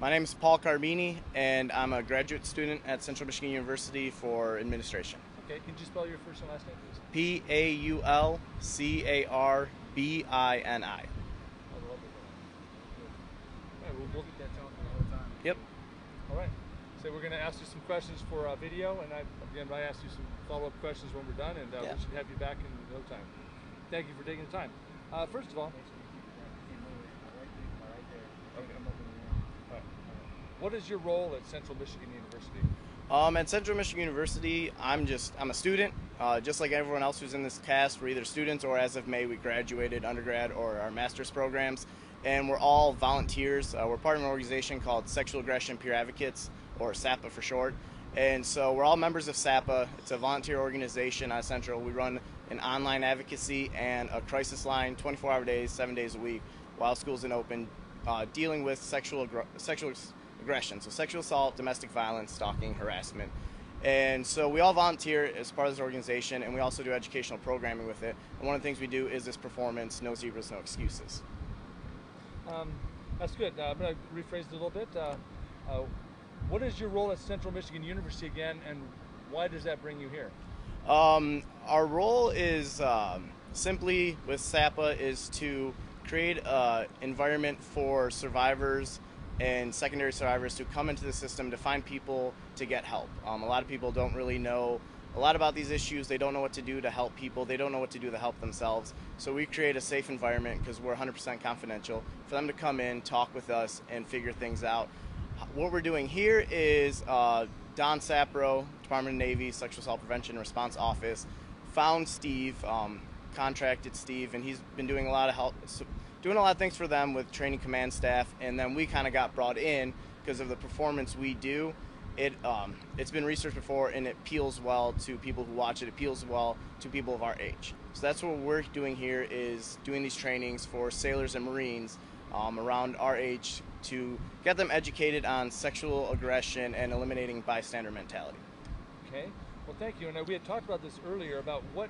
My name is Paul Carbini, and I'm a graduate student at Central Michigan University for administration. Okay, can you spell your first and last name, please? Paulcarbini. Oh, lovely. Good. All right, we'll keep that telling you the whole time. Yep. All right. So we're going to ask you some questions for video, and I ask you some follow-up questions when we're done, and we should have you back in no time. Thank you for taking the time. First of all, what is your role at Central Michigan University? At Central Michigan University, I'm a student, just like everyone else who's in this cast. We're either students or, as of May, we graduated undergrad or our master's programs, and we're all volunteers. We're part of an organization called Sexual Aggression Peer Advocates, or SAPA for short. And so we're all members of SAPA. It's a volunteer organization at Central. We run an online advocacy and a crisis line 24-hour days, 7 days a week, while school's in open, dealing with sexual aggression, so sexual assault, domestic violence, stalking, harassment. And so we all volunteer as part of this organization, and we also do educational programming with it. And one of the things we do is this performance, No Zebras, No Excuses. That's good. I'm going to rephrase it a little bit. What is your role at Central Michigan University again, and why does that bring you here? Our role is simply with SAPA is to create an environment for survivors and secondary survivors to come into the system to find people to get help. A lot of people don't really know a lot about these issues. They don't know what to do to help people. They don't know what to do to help themselves. So we create a safe environment, because we're 100% confidential, for them to come in, talk with us, and figure things out. What we're doing here is Don Sapro, Department of Navy, Sexual Assault Prevention and Response Office, found Steve, contracted Steve, and he's been doing a lot of things for them with training command staff, and then we kind of got brought in because of the performance we do. It's been researched before, and it appeals well to people who watch it. It appeals well to people of our age. So that's what we're doing here, is doing these trainings for sailors and Marines around our age to get them educated on sexual aggression and eliminating bystander mentality. Okay. Well, thank you. And we had talked about this earlier about what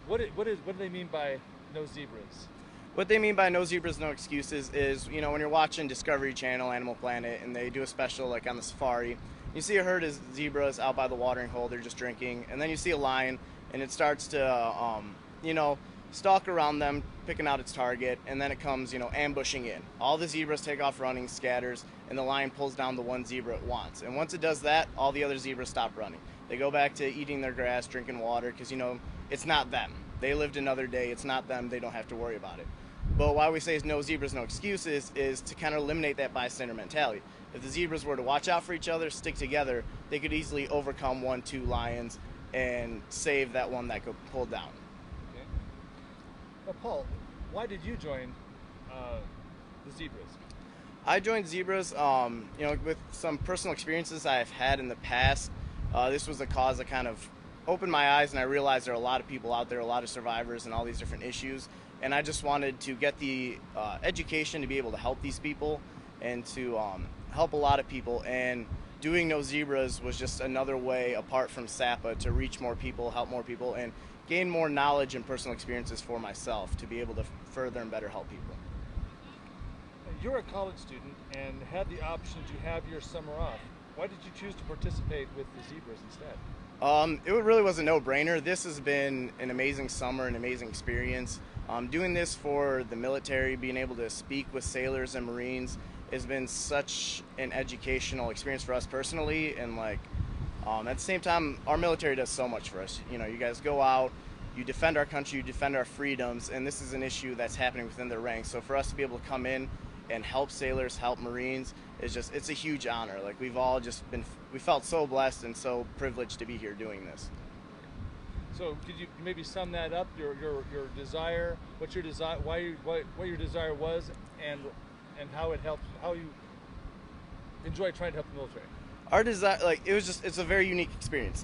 do they mean by no zebras? What they mean by No Zebras, No Excuses is, when you're watching Discovery Channel, Animal Planet, and they do a special like on the safari, you see a herd of zebras out by the watering hole, they're just drinking, and then you see a lion, and it starts to, stalk around them, picking out its target, and then it comes, ambushing in. All the zebras take off running, scatters, and the lion pulls down the one zebra it wants. And once it does that, all the other zebras stop running. They go back to eating their grass, drinking water, because, it's not them. They lived another day. It's not them. They don't have to worry about it. But why we say is No Zebras, No Excuses is to kind of eliminate that bystander mentality. If the zebras were to watch out for each other, stick together, they could easily overcome 1-2 lions and save that one that got pulled down. Okay. Now, Paul, why did you join the Zebras? I joined Zebras, with some personal experiences I've had in the past. This was a cause that kind of opened my eyes, and I realized there are a lot of people out there, a lot of survivors, and all these different issues. And I just wanted to get the education to be able to help these people and to help a lot of people. And doing No Zebras was just another way, apart from SAPA, to reach more people, help more people, and gain more knowledge and personal experiences for myself to be able to further and better help people. You're a college student and had the option to have your summer off. Why did you choose to participate with the Zebras instead? It really was a no-brainer. This has been an amazing summer, an amazing experience. Doing this for the military, being able to speak with sailors and Marines, has been such an educational experience for us personally, and at the same time, our military does so much for us. You guys go out, you defend our country, you defend our freedoms, and this is an issue that's happening within their ranks. So for us to be able to come in and help sailors, help Marines, it's a huge honor. We've all we felt so blessed and so privileged to be here doing this. So could you maybe sum that up? Your desire, what your desire, what your desire was, and how it helps, how you enjoy trying to help the military. Our desire, it's a very unique experience.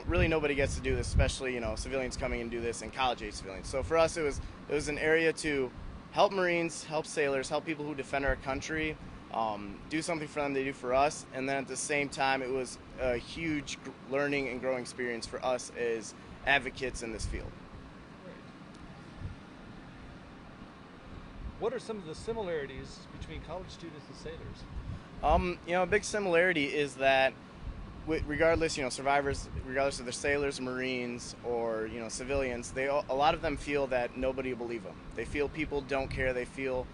Really nobody gets to do this, especially civilians coming and do this, and college age civilians. So for us, it was an area to help Marines, help sailors, help people who defend our country, do something for them they do for us, and then at the same time, it was a huge learning and growing experience for us as advocates in this field. What are some of the similarities between college students and sailors? A big similarity is that regardless, survivors, regardless if they're sailors, Marines, or civilians, a lot of them feel that nobody will believe them. They feel people don't care. They feel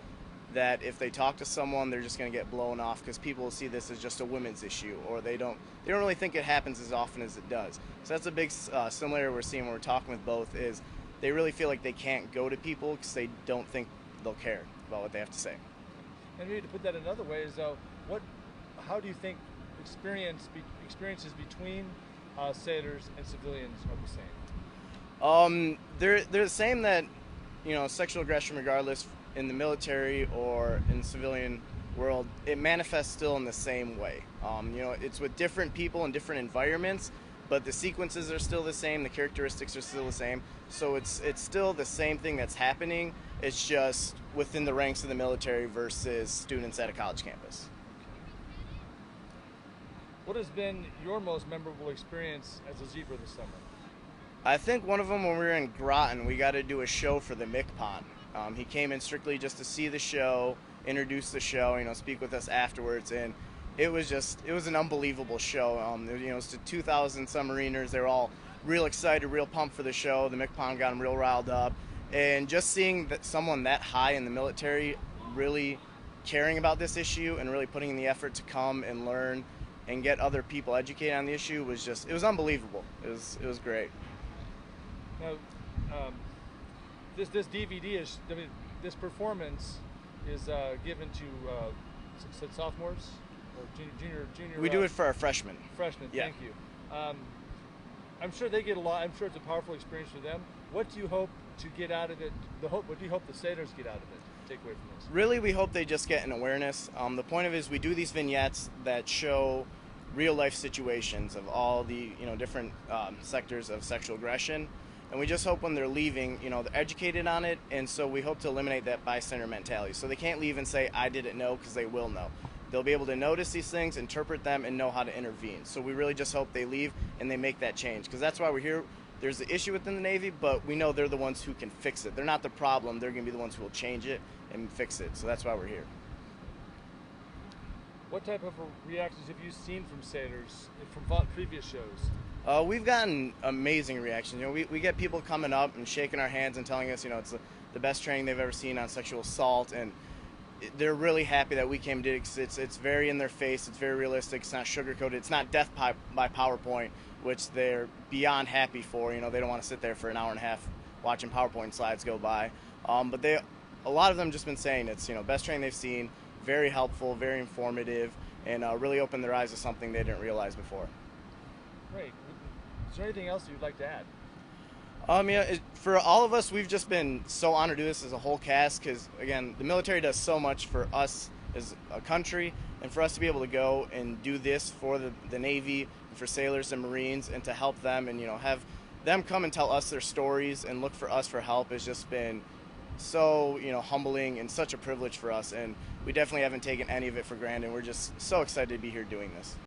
that if they talk to someone, they're just going to get blown off because people will see this as just a women's issue, or they don't really think it happens as often as it does. So that's a big similarity we're seeing when we're talking with both is they really feel like they can't go to people because they don't think they'll care about what they have to say. And maybe to put that another way is, how do you think experiences between sailors and civilians are the same? They're the same that sexual aggression, regardless in the military or in the civilian world, it manifests still in the same way. It's with different people in different environments, but the sequences are still the same, the characteristics are still the same. So it's still the same thing that's happening. It's just within the ranks of the military versus students at a college campus. What has been your most memorable experience as a zebra this summer? I think one of them, when we were in Groton, we got to do a show for the MCPON. He came in strictly just to see the show, introduce the show, speak with us afterwards, and it was an unbelievable show. It was to 2,000 submariners. They were all real excited, real pumped for the show. The MCPON got them real riled up, and just seeing someone that high in the military really caring about this issue and really putting in the effort to come and learn and get other people educated on the issue it was unbelievable. It was great. Now, this DVD this performance is given to sophomores or junior. We do it for our freshmen. Freshmen, yeah. Thank you. I'm sure they get a lot. I'm sure it's a powerful experience for them. What do you hope to get out of it? What do you hope the sailors get out of it? Take away from this? Really, we hope they just get an awareness. The point of it is we do these vignettes that show real life situations of all the different sectors of sexual aggression, and we just hope when they're leaving, they're educated on it, and so we hope to eliminate that bystander mentality. So they can't leave and say, I didn't know, because they will know. They'll be able to notice these things, interpret them, and know how to intervene. So we really just hope they leave and they make that change, because that's why we're here. There's the issue within the Navy, but we know they're the ones who can fix it. They're not the problem. They're going to be the ones who will change it and fix it. So that's why we're here. What type of reactions have you seen from sailors from previous shows? We've gotten amazing reactions. We get people coming up and shaking our hands and telling us, it's the best training they've ever seen on sexual assault, and they're really happy that we came to it, 'cause it's very in their face, it's very realistic, it's not sugar-coated, it's not death by PowerPoint, which they're beyond happy for. They don't want to sit there for an hour and a half watching PowerPoint slides go by. But a lot of them just been saying it's best training they've seen, very helpful, very informative, and really opened their eyes to something they didn't realize before. Great. Is there anything else you'd like to add? For all of us, we've just been so honored to do this as a whole cast, because again, the military does so much for us as a country, and for us to be able to go and do this for the Navy, and for sailors and Marines, and to help them and have them come and tell us their stories and look for us for help has just been so humbling and such a privilege for us, and we definitely haven't taken any of it for granted. We're just so excited to be here doing this.